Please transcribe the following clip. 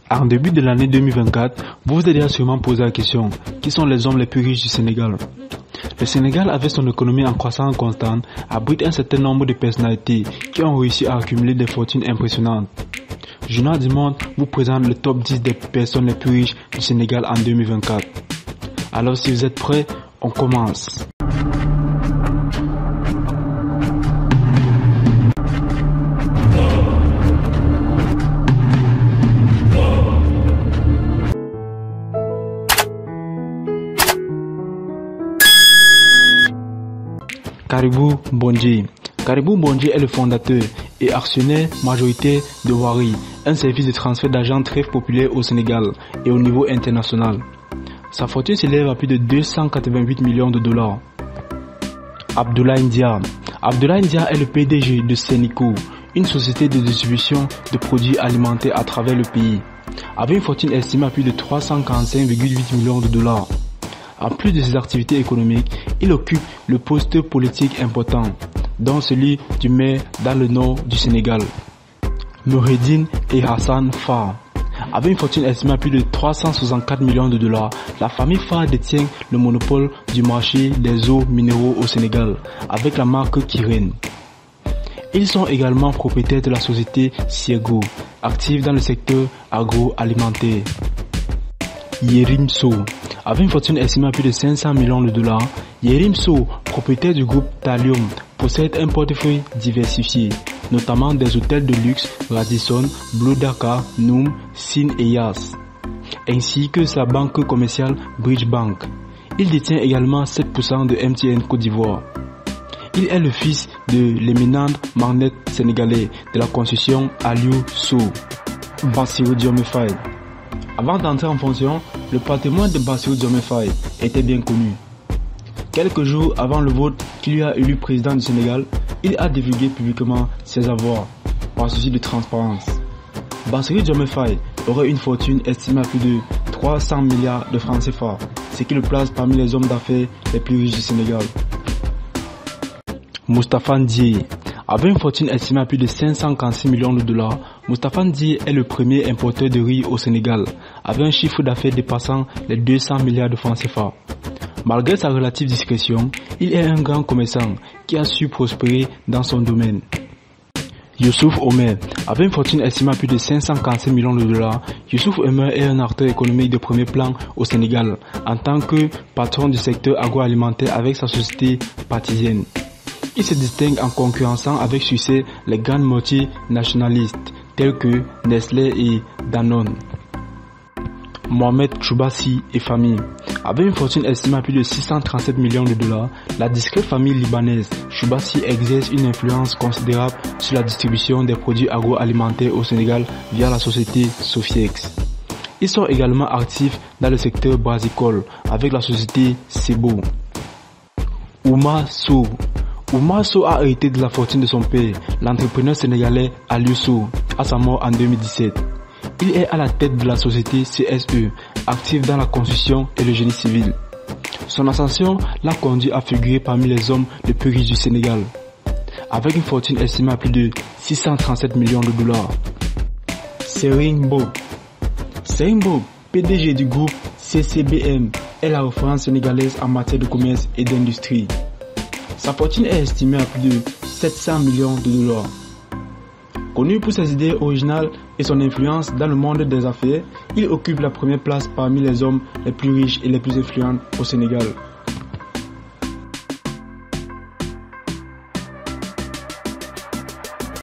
En début de l'année 2024, vous vous êtes sûrement posé la question, qui sont les hommes les plus riches du Sénégal? Le Sénégal, avec son économie en croissance constante, abrite un certain nombre de personnalités qui ont réussi à accumuler des fortunes impressionnantes. Journal du Monde vous présente le top 10 des personnes les plus riches du Sénégal en 2024. Alors si vous êtes prêts, on commence. Karibou Bondje. Karibou Bondje est le fondateur et actionnaire majoritaire de Wari, un service de transfert d'argent très populaire au Sénégal et au niveau international. Sa fortune s'élève à plus de 288 millions de dollars. Abdoulaye Ndia. Abdoulaye Ndia est le PDG de Senico, une société de distribution de produits alimentaires à travers le pays, avec une fortune estimée à plus de 345,8 millions de dollars. En plus de ses activités économiques, il occupe le poste politique important, dont celui du maire dans le nord du Sénégal. Noureddine et Hassan Fall. Avec une fortune estimée à plus de 364 millions de dollars, la famille Fall détient le monopole du marché des eaux minéraux au Sénégal, avec la marque Kiren. Ils sont également propriétaires de la société Siego, active dans le secteur agroalimentaire. Yerim Sow. Avec une fortune estimée à plus de 500 millions de dollars, Yerim Sow, propriétaire du groupe Thallium, possède un portefeuille diversifié, notamment des hôtels de luxe Radisson, Blue Dakar, Noum, Sin et Yas, ainsi que sa banque commerciale Bridge Bank. Il détient également 7% de MTN Côte d'Ivoire. Il est le fils de l'éminent magnat sénégalais de la construction Aliou Sow, Bassirou Diomaye Faye. Avant d'entrer en fonction, le patrimoine de Bassirou Diomaye Faye était bien connu. Quelques jours avant le vote qui lui a élu président du Sénégal, il a divulgué publiquement ses avoirs, par souci de transparence. Bassirou Diomaye Faye aurait une fortune estimée à plus de 300 milliards de francs CFA, ce qui le place parmi les hommes d'affaires les plus riches du Sénégal. Moustapha Ndiaye. Avec une fortune estimée à plus de 546 millions de dollars, Moustapha Ndiaye est le premier importeur de riz au Sénégal, avec un chiffre d'affaires dépassant les 200 milliards de francs CFA. Malgré sa relative discrétion, il est un grand commerçant qui a su prospérer dans son domaine. Youssouf Omer. Avec une fortune estimée à plus de 545 millions de dollars, Youssouf Omer est un acteur économique de premier plan au Sénégal, en tant que patron du secteur agroalimentaire avec sa société partisienne. Il se distingue en concurrençant avec succès les grandes multinationalistes telles que Nestlé et Danone. Mohamed Choubassi et famille. Avec une fortune estimée à plus de 637 millions de dollars, la discrète famille libanaise Choubassi exerce une influence considérable sur la distribution des produits agroalimentaires au Sénégal via la société Sofiex. Ils sont également actifs dans le secteur brassicole avec la société Sebo. Oumar Sow. Oumar Sow a hérité de la fortune de son père, l'entrepreneur sénégalais Aliou Sow, à sa mort en 2017. Il est à la tête de la société CSE, active dans la construction et le génie civil. Son ascension l'a conduit à figurer parmi les hommes les plus riches du Sénégal, avec une fortune estimée à plus de 637 millions de dollars. Serigne Mboup. Serigne Mboup, PDG du groupe CCBM, est la référence sénégalaise en matière de commerce et d'industrie. Sa fortune est estimée à plus de 700 millions de dollars. Connu pour ses idées originales et son influence dans le monde des affaires, il occupe la première place parmi les hommes les plus riches et les plus influents au Sénégal.